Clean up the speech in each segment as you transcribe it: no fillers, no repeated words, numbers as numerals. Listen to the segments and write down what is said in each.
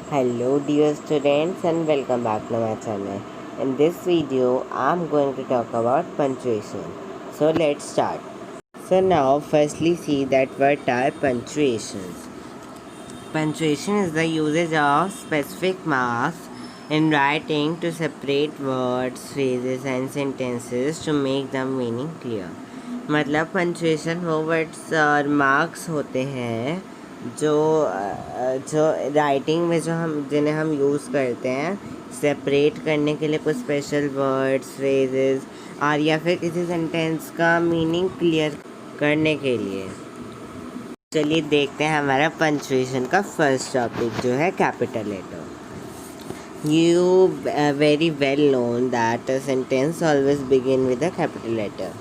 Hello dear students and welcome back to my channel. In this video I'm going to talk about punctuation. So let's start. So now firstly see that what are punctuations. Punctuation is the usage of specific marks in writing to separate words, phrases and sentences to make the meaning clear. मतलब punctuation वो words और marks होते हैं जो writing में जो हम जिन्हें हम यूज़ करते हैं सेपरेट करने के लिए कुछ स्पेशल वर्ड्स फ्रेजेस और या फिर किसी सेंटेंस का मीनिंग क्लियर करने के लिए। चलिए देखते हैं हमारा पंचुएशन का फर्स्ट टॉपिक जो है capital letter. You very well known that a sentence always begin with a capital letter.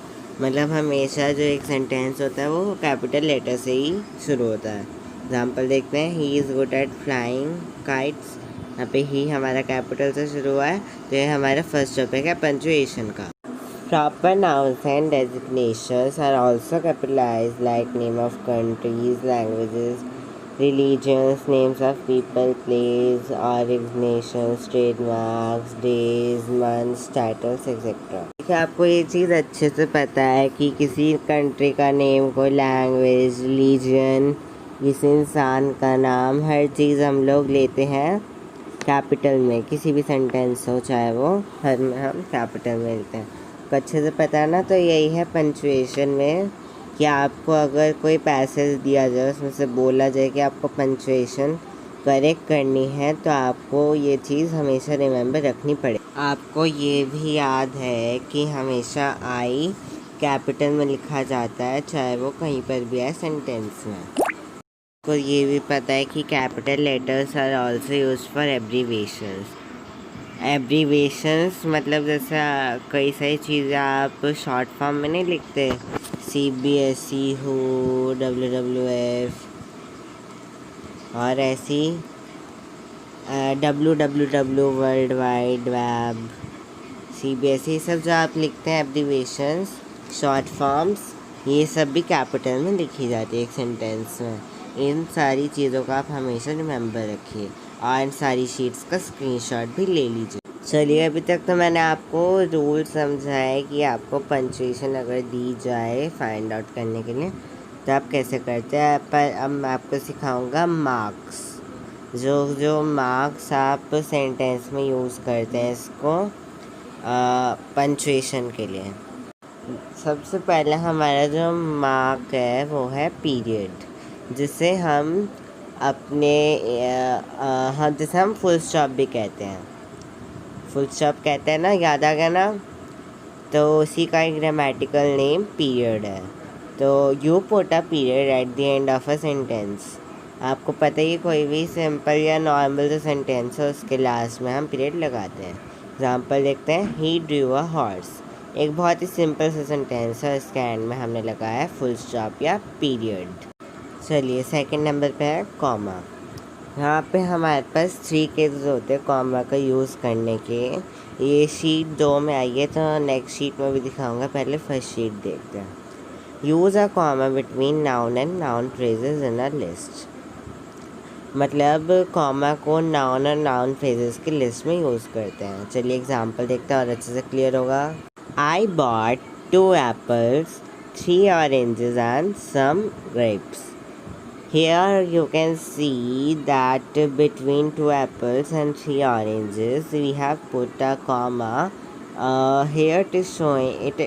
मतलब हमेशा जो एक सेंटेंस होता है वो कैपिटल लेटर से ही शुरू होता है। एग्जाम्पल देखते हैं, he is good at flying kites. यहाँ पे ही हमारा कैपिटल से शुरू हुआ है, तो ये हमारा फर्स्ट टॉपिक है पंचुएशन का। Proper nouns and designations are also capitalized, like name of countries, languages, religions, names of people, place, originations, trademarks, days, months, titles, etc. देखिए आपको ये चीज़ अच्छे से पता है कि किसी कंट्री का नेम, कोई लैंग्वेज, रिलीजन, किसी इंसान का नाम, हर चीज़ हम लोग लेते हैं कैपिटल में। किसी भी सेंटेंस हो चाहे वो, हर में हम कैपिटल में लेते हैं। तो अच्छे से पता है ना। तो यही है पंचुएशन में कि आपको अगर कोई पैसेज दिया जाए उसमें से बोला जाए कि आपको पंचुएशन करेक्ट करनी है, तो आपको ये चीज़ हमेशा रिमेंबर रखनी पड़े। आपको ये भी याद है कि हमेशा आई कैपिटल में लिखा जाता है, चाहे वो कहीं पर भी है सेंटेंस में। आपको ये भी पता है कि capital letters are also use for abbreviations. Abbreviations मतलब जैसा कई सारी चीज़ें आप शॉर्ट फॉर्म में नहीं लिखते, CBSE हो, WWF और ऐसी WWW world wide web, CBSE सब जो आप लिखते हैं एब्रीवेशंस शॉर्ट फॉर्म्स, ये सब भी कैपिटल में लिखी जाती है एक सेंटेंस में। इन सारी चीज़ों का आप हमेशा रिमेंबर रखिए और इन सारी शीट्स का स्क्रीनशॉट भी ले लीजिए। चलिए अभी तक तो मैंने आपको रूल समझाया कि आपको पंचुएशन अगर दी जाए फाइंड आउट करने के लिए तो आप कैसे करते हैं, पर अब मैं आपको सिखाऊंगा मार्क्स। जो मार्क्स आप सेंटेंस में यूज़ करते हैं इसको पंचुएशन के लिए। सबसे पहले हमारा जो मार्क है वो है पीरियड, जिसे हम अपने जिसे हम फुल स्टॉप भी कहते हैं। फुल स्टॉप कहते हैं ना, याद आ गया ना। तो उसी का एक ग्रामेटिकल नेम पीरियड है। तो you put a period at the end of a sentence. आपको पता ही, कोई भी सिंपल या नॉर्मल जो सेंटेंस है उसके लास्ट में हम पीरियड लगाते हैं। एग्जाम्पल देखते हैं, ही ड्रू अ हॉर्स। एक बहुत ही सिंपल सा सेंटेंस है, इसके एंड में हमने लगाया है फुल स्टॉप या पीरियड। चलिए सेकंड नंबर पे है कॉमा। यहाँ पे हमारे पास 3 केसेस होते हैं कॉमा का यूज़ करने के। ये शीट 2 में आई है, तो नेक्स्ट शीट में भी दिखाऊंगा, पहले फर्स्ट शीट देखते हैं। Use a comma between noun and noun phrases in a list. मतलब कॉमा को नाउन और नाउन फ्रेजेस की लिस्ट में यूज़ करते हैं। चलिए एग्जांपल देखते हैं और अच्छे से क्लियर होगा। I bought 2 apples, 3 oranges and some grapes. Here you can see that between 2 apples and 3 oranges we have put a comma. Here it is showing it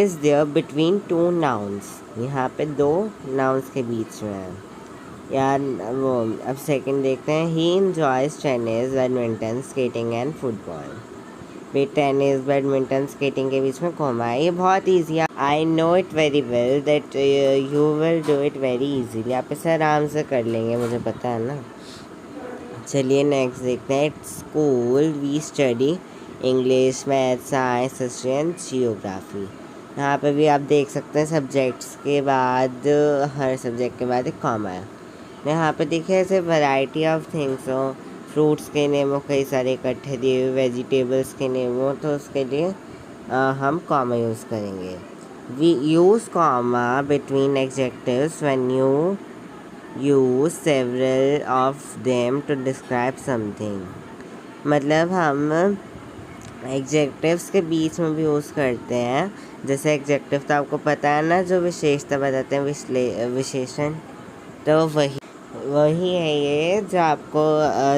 is there between 2 nouns. यहाँ पे 2 nouns के बीच में है यार वो। अब second देखते हैं, he enjoys tennis, badminton, skating and football। Tennis badminton skating के बीच में कॉमा है। ये बहुत ईजी है, I know it very well that you will do it very easily. आप इसे आराम से कर लेंगे, मुझे पता है ना। चलिए नेक्स्ट देखते हैं, at school we study English, math, science, history and geography. यहाँ पे भी आप देख सकते हैं सब्जेक्ट्स के बाद, हर सब्जेक्ट के बाद एक कॉमा है। यहाँ पे देखिए ऐसे वैरायटी ऑफ थिंग्स हो, फ्रूट्स के नेम हो कई सारे इकट्ठे दिए हुए, वेजिटेबल्स के नेम हो, तो उसके लिए हम कॉमा यूज़ करेंगे। We use comma between adjectives when you use several of them to describe something. मतलब हम एग्जेक्टिव्स के बीच में भी यूज़ करते हैं। जैसे एग्जेक्टिव तो आपको पता है ना, जो विशेषता बताते हैं, विशेषण। तो वही है ये, जो आपको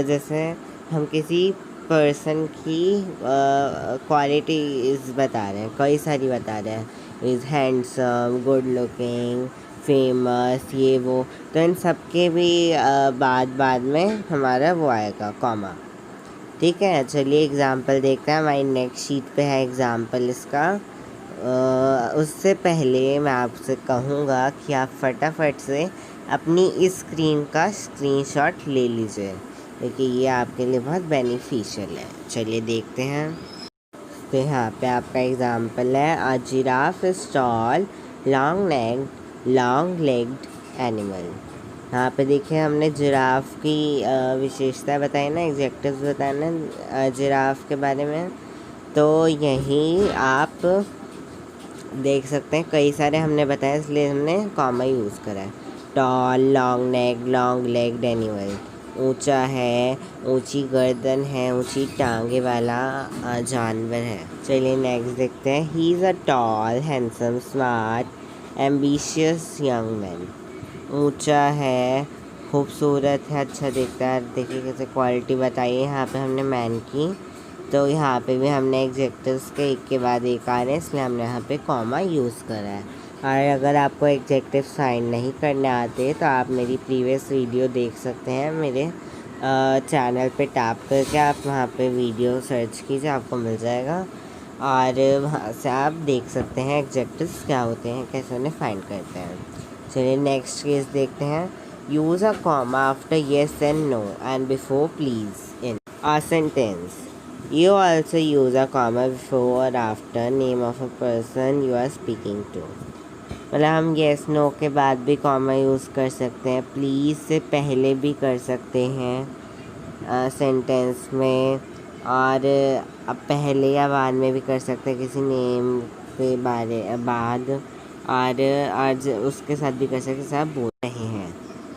जैसे हम किसी पर्सन की क्वालिटीज़ बता रहे हैं, कई सारी बता रहे हैं, is handsome, good looking, famous, ये वो। तो इन सब के भी बाद में हमारा वो आएगा कॉमा। ठीक है, चलिए एग्ज़ाम्पल देखते हैं। हमारी नेक्स्ट शीट पे है एग्ज़ाम्पल इसका। उससे पहले मैं आपसे कहूँगा कि आप फटाफट से अपनी इस स्क्रीन का स्क्रीनशॉट ले लीजिए, क्योंकि ये आपके लिए बहुत बेनिफिशियल है। चलिए देखते हैं। तो यहाँ पे आपका एग्ज़ाम्पल है, a giraffe is tall, long legged animal. यहाँ पे देखिए हमने जिराफ की विशेषता बताई ना, एग्जेक्टिव्स बताए ना जिराफ के बारे में। तो यही आप देख सकते हैं, कई सारे हमने बताया, इसलिए हमने कॉमा यूज़ करा है। Tall, long neck, long legged animal. ऊंचा है, ऊंची गर्दन है, ऊंची टांगे वाला जानवर है। चलिए नेक्स्ट देखते हैं। He is a tall, handsome, smart, ambitious young man. ऊंचा है, खूबसूरत है, अच्छा दिखता है। देखिए कैसे क्वालिटी बताइए यहाँ पे हमने मैन की। तो यहाँ पे भी हमने एग्जेक्टिव्स के एक के बाद एक आ रहे हैं, इसलिए हमने यहाँ पे कॉमा यूज़ करा है। और अगर आपको एग्जेक्टिव फाइंड नहीं करने आते तो आप मेरी प्रीवियस वीडियो देख सकते हैं मेरे चैनल पे टैप करके। आप वहाँ पे वीडियो सर्च कीजिए, आपको मिल जाएगा, और वहाँ से आप देख सकते हैं एग्जेक्टिव्स क्या होते हैं, कैसे उन्हें फाइंड करते हैं। चलिए नेक्स्ट केस देखते हैं। Use a comma after yes and no and before please in a sentence. You also use a comma before or after name of a person you are speaking to. मतलब हम yes no के बाद भी comma use कर सकते हैं, please से पहले भी कर सकते हैं सेंटेंस में, और अब पहले या बाद में भी कर सकते हैं किसी नेम के बाद, और आज उसके साथ भी कर सकते, सब बोल रहे हैं।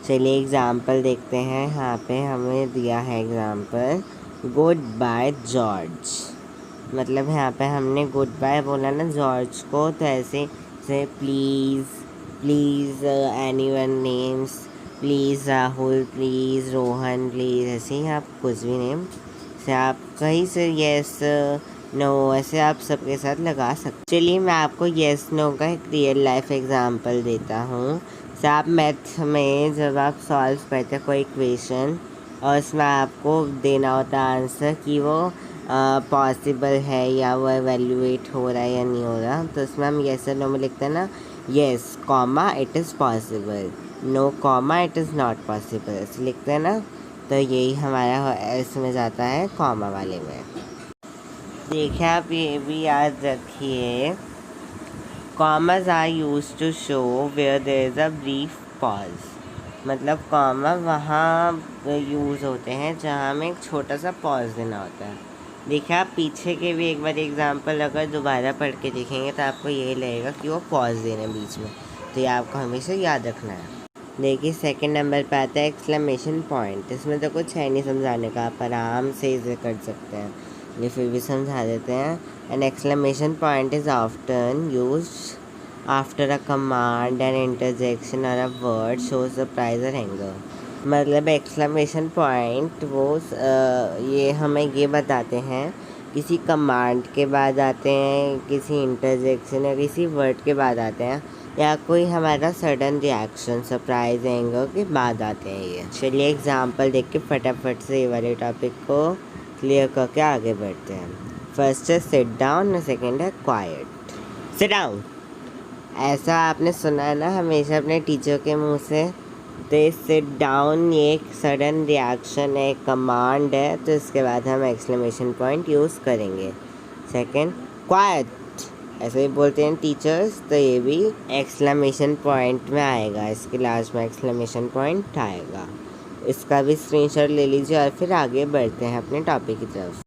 चलिए एग्ज़ाम्पल देखते हैं। यहाँ पे हमें दिया है एग्ज़ाम्पल, गुड बाय जॉर्ज। मतलब यहाँ पे हमने गुड बाय बोला ना जॉर्ज को, तो ऐसे से please anyone names, please Rahul, please Rohan, please, ऐसे ही आप कुछ भी नेम से आप कहीं से येस नो ऐसे आप सबके साथ लगा सकते। चलिए मैं आपको येस नो का एक रियल लाइफ एग्ज़ाम्पल देता हूँ। से आप मैथ में जब आप सॉल्व करते हैं कोई इक्वेशन, और उसमें आपको देना होता है आंसर कि वो पॉसिबल है या वो एवेल्यूएट हो रहा है या नहीं हो रहा, तो उसमें हम येस और नो में लिखते हैं ना, yes comma it is possible, no comma it is not possible, ऐसे लिखते हैं ना। तो यही हमारा इसमें जाता है कॉमा वाले में। देखिए आप ये भी याद रखिए, commas are use to show where there is a brief pause. मतलब कॉमा वहाँ यूज़ होते हैं जहाँ हमें एक छोटा सा पॉज देना होता है। देखिए आप पीछे के भी एक बार एग्जांपल अगर दोबारा पढ़ के देखेंगे तो आपको ये लगेगा कि वो पॉज दे रहे हैं बीच में, तो ये आपको हमेशा याद रखना है। देखिए सेकंड नंबर पे आता है एक्सक्लेमेशन पॉइंट। इसमें तो कुछ है नहीं समझाने का, आप आराम से इसे कर सकते हैं, ये फिर भी समझा देते हैं। An exclamation point is often used after a command and interjection और अ वर्ड शो सरप्राइज और एंगर। मतलब एक्सक्लेमेशन पॉइंट वो ये हमें ये बताते हैं किसी कमांड के बाद आते हैं, किसी इंटरजेक्शन या किसी वर्ड के बाद आते हैं, या कोई हमारा सडन रिएक्शन सरप्राइज एंगर के बाद आते हैं ये। चलिए एग्जांपल देख के फटाफट से ये वाले टॉपिक को क्लियर करके आगे बढ़ते हैं। फर्स्ट है सिट डाउन और सेकेंड है क्वाइट। सिट डाउन, ऐसा आपने सुना है ना हमेशा अपने टीचर के मुंह से। तो सिट डाउन ये एक सडन रिएक्शन है, कमांड है, तो इसके बाद हम एक्सक्लेमेशन पॉइंट यूज़ करेंगे। सेकंड क्वाइट, ऐसे ही बोलते हैं टीचर्स, तो ये भी एक्सक्लेमेशन पॉइंट में आएगा, इसके लास्ट में एक्सक्लेमेशन पॉइंट आएगा। इसका भी स्क्रीनशॉट ले लीजिए और फिर आगे बढ़ते हैं अपने टॉपिक की तरफ।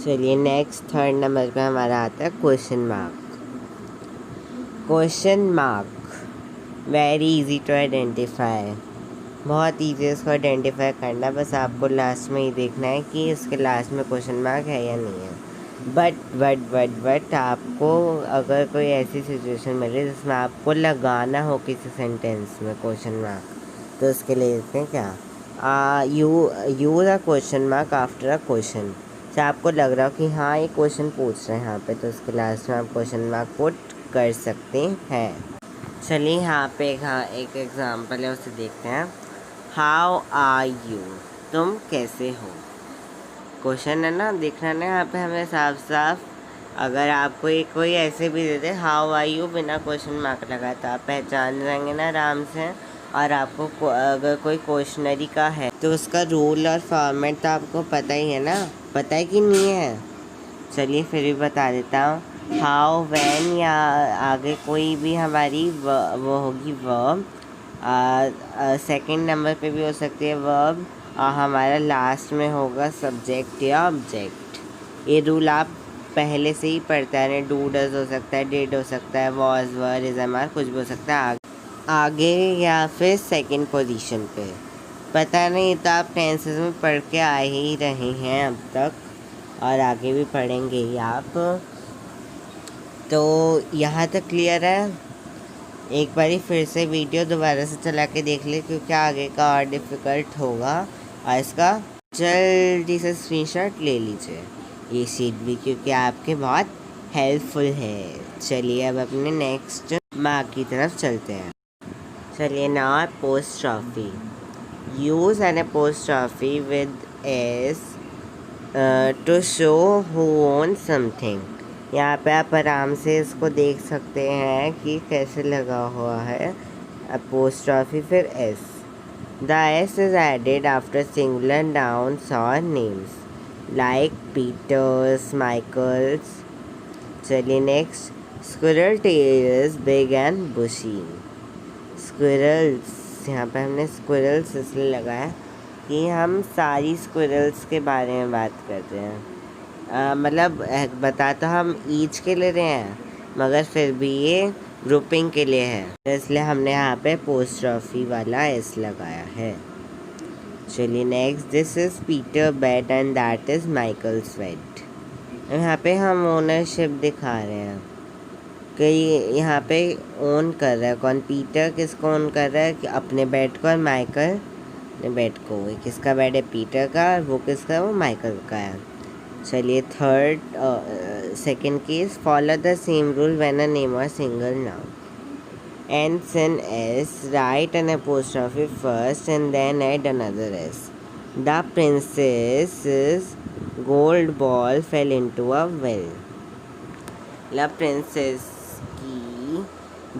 चलिए नेक्स्ट थर्ड नंबर पे हमारा आता है question mark. Question mark very easy to identify. बहुत ईजी है इसको आइडेंटिफाई करना, बस आपको लास्ट में ही देखना है कि इसके लास्ट में क्वेश्चन मार्क है या नहीं है। बट आपको अगर कोई ऐसी सिचुएशन मिले जिसमें आपको लगाना हो किसी सेंटेंस में क्वेश्चन मार्क, तो उसके लिए लिखते हैं क्या, use a question mark after a question. से आपको लग रहा हो कि हाँ ये क्वेश्चन पूछ रहे हैं यहाँ पे, तो उसके लास्ट में आप क्वेश्चन मार्क पुट कर सकते हैं। चलिए यहाँ पे एक एग्जाम्पल है, उसे देखते हैं। हाउ आर यू, तुम कैसे हो। क्वेश्चन है ना, देखना ना यहाँ पे हमें साफ साफ। अगर आपको एक कोई ऐसे भी दे दे हाउ आर यू बिना क्वेश्चन मार्क लगाए, तो आप पहचान जाएंगे ना आराम से। और आपको अगर कोई क्वेश्चनरी का है तो उसका रूल और फॉर्मेट तो आपको पता ही है ना, पता है कि नहीं है। चलिए फिर भी बता देता हूँ। हाउ, व्हेन या आगे कोई भी हमारी वो होगी वर्ब, सेकंड नंबर पे भी हो सकती है वर्ब, और हमारा लास्ट में होगा सब्जेक्ट या ऑब्जेक्ट। ये रूल आप पहले से ही पढ़ते हैं। डू डज हो सकता है, डिड हो सकता है, was were is am are कुछ भी हो सकता है आगे या फिर सेकंड पोजीशन पे। पता नहीं तो आप टेंसेस में पढ़ के आ ही रहे हैं अब तक, और आगे भी पढ़ेंगे ही आप। तो यहाँ तक क्लियर है। एक बारी फिर से वीडियो दोबारा से चला के देख ले, क्योंकि आगे का और डिफ़िकल्ट होगा। और इसका जल्दी से स्क्रीनशॉट ले लीजिए ये शीट भी, क्योंकि आपके बहुत हेल्पफुल है। चलिए अब अपने नेक्स्ट मार्क की तरफ चलते हैं। चलिए now apostrophe. Use an apostrophe with S to show who own something. यहाँ पे आप आराम से इसको देख सकते हैं कि कैसे लगा हुआ है अपोस्ट्रॉफी फिर S. The S is added after singular nouns और नेम्स लाइक पीटर्स, माइकल्स। चलिए next, squirrel tail is big and bushy. Squirrel's, यहाँ पे हमने स्क्विरल्स इसलिए लगाया कि हम सारी स्क्विरल्स के बारे में बात करते हैं। मतलब बता तो हम ईच के ले रहे हैं, मगर फिर भी ये ग्रुपिंग के लिए है, तो इसलिए हमने यहाँ पे अपोस्ट्रॉफी वाला एस लगाया है। चलिए next, this is Peter bed and that is Michael sweat. यहाँ पे हम ओनरशिप दिखा रहे हैं कि यहाँ पे ओन कर रहा है कौन, पीटर किसको ओन कर रहा है कि अपने बेड को, और माइकल अपने बेड को। किसका बेड है, पीटर का, और वो किसका, वो माइकल का है। चलिए third second case, follow the same rule when a name or singular noun ends in s, write an apostrophe first and then add another s. The princess's gold ball fell into a well. The princess की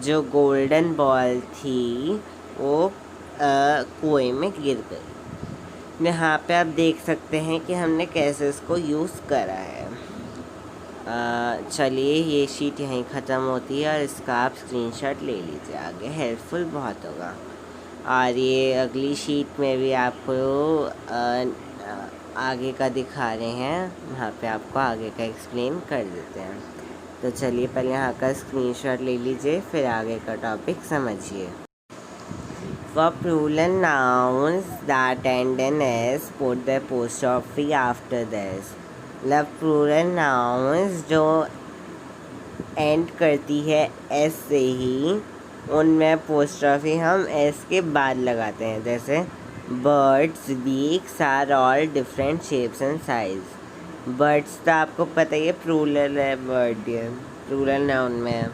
जो golden ball थी वो कुएं में गिर गई। यहाँ पे आप देख सकते हैं कि हमने कैसे इसको यूज़ करा है। चलिए ये शीट यहीं ख़त्म होती है, और इसका आप स्क्रीनशॉट ले लीजिए, आगे हेल्पफुल बहुत होगा। और ये अगली शीट में भी आपको आगे का दिखा रहे हैं, यहाँ पे आपको आगे का एक्सप्लेन कर देते हैं। तो चलिए पहले यहाँ का स्क्रीनशॉट ले लीजिए, फिर आगे का टॉपिक समझिए। For plural nouns that end in s, put the apostrophe after this. मतलब प्लूरल नाउन्स जो एंड करती है एस से ही, उनमें अपोस्ट्रॉफी हम एस के बाद लगाते हैं। जैसे birds', beaks are all different shapes and size. Birds तो आपको पता ही है प्लूरल है, बर्ड ये प्लूरल नाउन में है,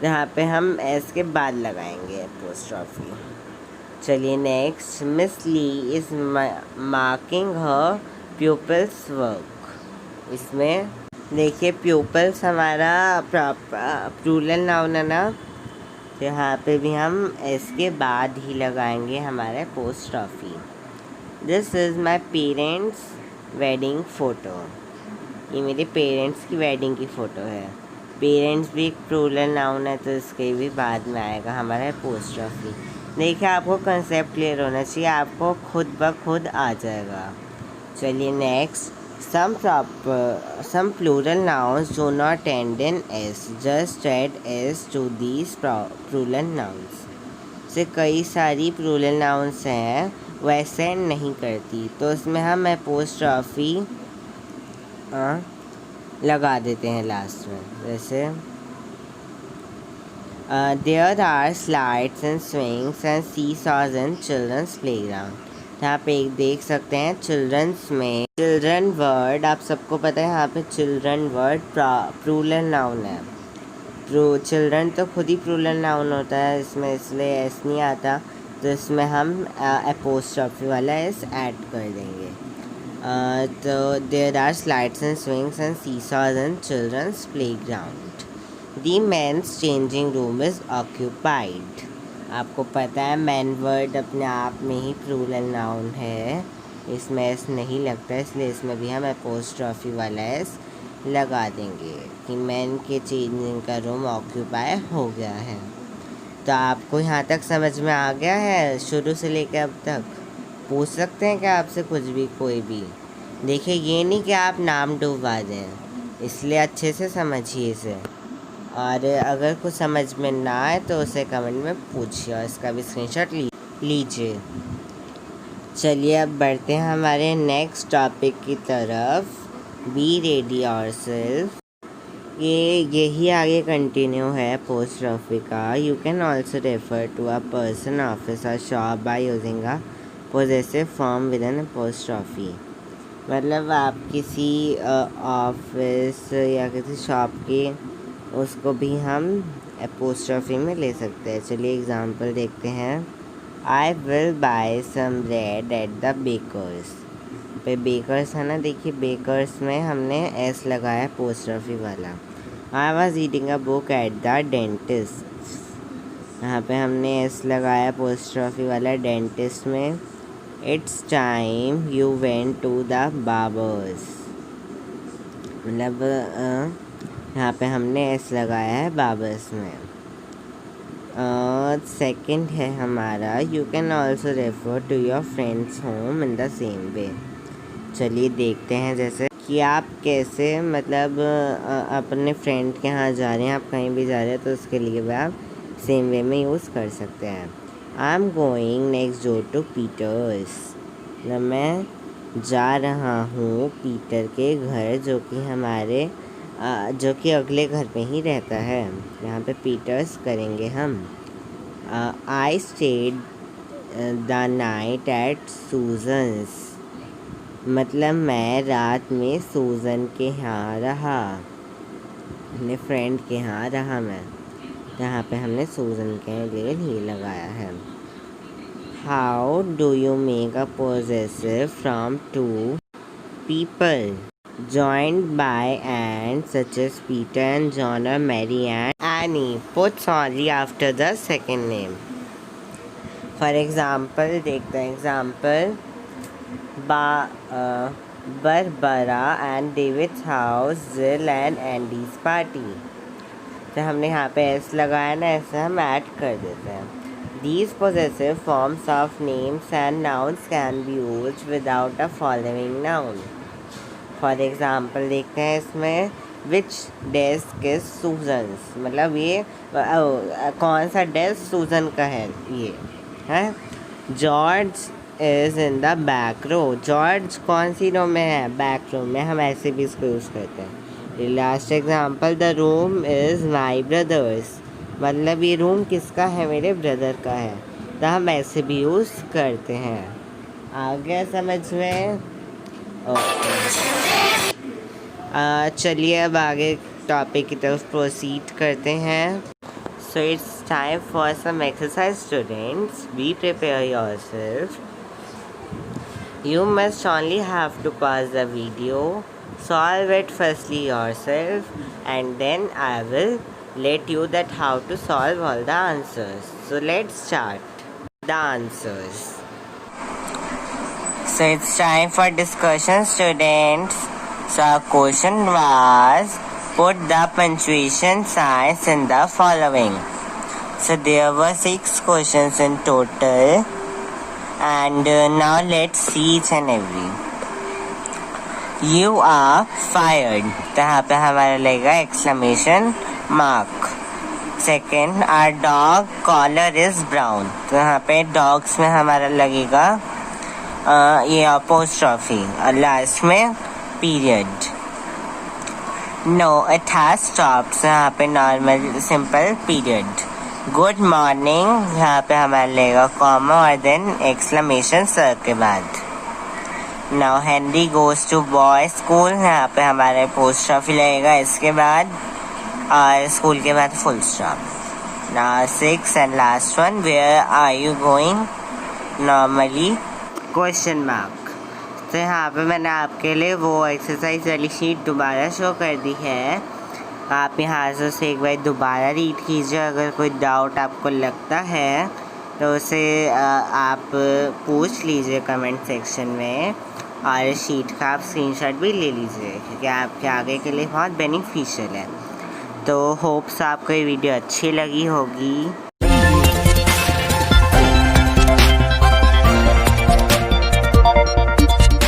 जहाँ पे हम एस के बाद लगाएंगे अपोस्ट्रॉफी। चलिए next, Miss Lee is marking her pupils' work. इसमें देखिए प्यूपल्स हमारा प्लूरल नाउन है ना, तो यहाँ पे भी हम एस के बाद ही लगाएंगे हमारे apostrophe. This is my parents wedding photo. ये मेरे पेरेंट्स की वेडिंग की फ़ोटो है। पेरेंट्स भी एक प्लूरल नाउन है, तो इसके भी बाद में आएगा हमारा अपोस्ट्रॉफी। देखिए आपको कंसेप्ट क्लियर होना चाहिए, आपको खुद ब खुद आ जाएगा। चलिए next, some plural nouns do not end in s, just add s to these plural nouns. से कई सारी प्लूरल नाउन्स हैं वैसे नहीं करती, तो उसमें हम एपोस्ट्रॉफी लगा देते हैं लास्ट में। जैसे there are slides and swings and seesaws in children's playground. यहाँ पे एक देख सकते हैं चिल्ड्रंस में चिल्ड्रन वर्ड, आप सबको पता है यहाँ पे चिल्ड्रन वर्ड प्लूरल नाउन है। चिल्ड्रन तो खुद ही प्लूरल नाउन होता है इसमें, इसलिए एस नहीं आता, तो इसमें हम एपोस्ट्रॉफी वाला एस ऐड कर देंगे। तो there are slides and swings and seesaws in children's playground. The men's changing room is occupied. आपको पता है मैन वर्ड अपने आप में ही प्लूरल नाउन है, इसमें एस नहीं लगता, इसलिए इसमें भी हम एपोस्ट्रॉफी वाला एस लगा देंगे कि मैन के चेंजिंग का रूम ऑक्यूपाई हो गया है। तो आपको यहाँ तक समझ में आ गया है शुरू से लेकर अब तक? पूछ सकते हैं क्या आपसे कुछ भी, कोई भी? देखिए ये नहीं कि आप नाम डूबा दें, इसलिए अच्छे से समझिए इसे, और अगर कुछ समझ में ना आए तो उसे कमेंट में पूछिए और इसका भी स्क्रीनशॉट लीजिए। चलिए अब बढ़ते हैं हमारे नेक्स्ट टॉपिक की तरफ। Be ready yourself. यही आगे कंटिन्यू है एपोस्ट्रॉफी का। You can also refer to a person, office or shop by using a possessive form with an apostrophe. मतलब आप किसी ऑफिस या किसी शॉप की उसको भी हम एपोस्ट्रॉफी में ले सकते हैं। चलिए एग्जांपल देखते हैं। I will buy some bread at the baker's. पे बेकर्स है ना, देखिए बेकर्स में हमने एस लगाया एपोस्ट्रॉफी वाला। I was reading a book at the dentist. यहाँ पे हमने एस लगाया एपोस्ट्रॉफी वाला डेंटिस्ट में। It's time you went to the barber's. मतलब यहाँ पे हमने एस लगाया है बार्बर्स में। सेकंड है हमारा, you can also refer to your friend's home in the same way. चलिए देखते हैं जैसे कि आप कैसे मतलब अपने फ्रेंड के यहाँ जा रहे हैं, आप कहीं भी जा रहे हैं तो उसके लिए भी आप सेम वे में यूज़ कर सकते हैं। I am going next door to Peter's. मतलब मैं जा रहा हूँ पीटर के घर, जो कि हमारे जो कि अगले घर पे ही रहता है। यहाँ पे पीटर्स करेंगे हम। I stayed the night at Susan's. मतलब मैं रात में सूजन के यहाँ रहा, अपने फ्रेंड के यहाँ रहा मैं। यहाँ पे हमने सूजन के लिए ही लगाया है। How do you make a possessive from two people joined by and such as Peter and John or Mary and Annie? Put sorry after the second name. For example, देखते हैं example. Barbara and David's house, Jill and Andy's party। तो हमने यहाँ पे S लगाया ना, ऐसे हम ऐड कर देते हैं। These possessive forms of names and nouns can be used without a following noun। For example देखते हैं इसमें, विच डेस्क इज़ सूजन्स। मतलब ये कौन सा डेस्क सूजन का है, ये है। George is in the back row. George कौन सी रो में है? बैक रो में। हम ऐसे भी इसको यूज़ करते हैं। Last example, the room is my brothers. मतलब ये रूम किसका है? मेरे ब्रदर का है। तो हम ऐसे भी यूज़ करते हैं। आ गया समझ में? चलिए अब आगे टॉपिक की तरफ प्रोसीड करते हैं। So it's time for some exercise students. Be prepare yourself. You must only have to pause the video, solve it firstly yourself, and then I will let you that how to solve all the answers. So let's start the answers. So it's time for discussion, students. So our question was, put the punctuation signs in the following. So there were 6 questions in total, and now let's see each and every. You are fired. तो यहाँ पे हमारा लगेगा exclamation mark. Second, our dog collar is brown. तो यहाँ पे dogs में हमारा लगेगा ये अपोस्ट्रॉफी और लास्ट में period. No it has stopped, यहाँ पे normal simple period. Good morning, यहाँ पे हमारा लगेगा कॉमा और देन एक्सक्लेमेशन सर के बाद। Now Henry goes to boy school, यहाँ पे हमारे अपोस्ट्रॉफी लगेगा इसके बाद और स्कूल के बाद full stop. Now 6 and last one, where are you going, normally question mark. तो यहाँ पे मैंने आपके लिए वो एक्सरसाइज वाली शीट दोबारा शो कर दी है, आप यहाँ से उसे एक बार दोबारा रीड कीजिए। अगर कोई डाउट आपको लगता है तो उसे आप पूछ लीजिए कमेंट सेक्शन में, और शीट का आप स्क्रीनशॉट भी ले लीजिए क्योंकि आपके आगे के लिए बहुत बेनिफिशियल है। तो होप्स आपको ये वीडियो अच्छी लगी होगी।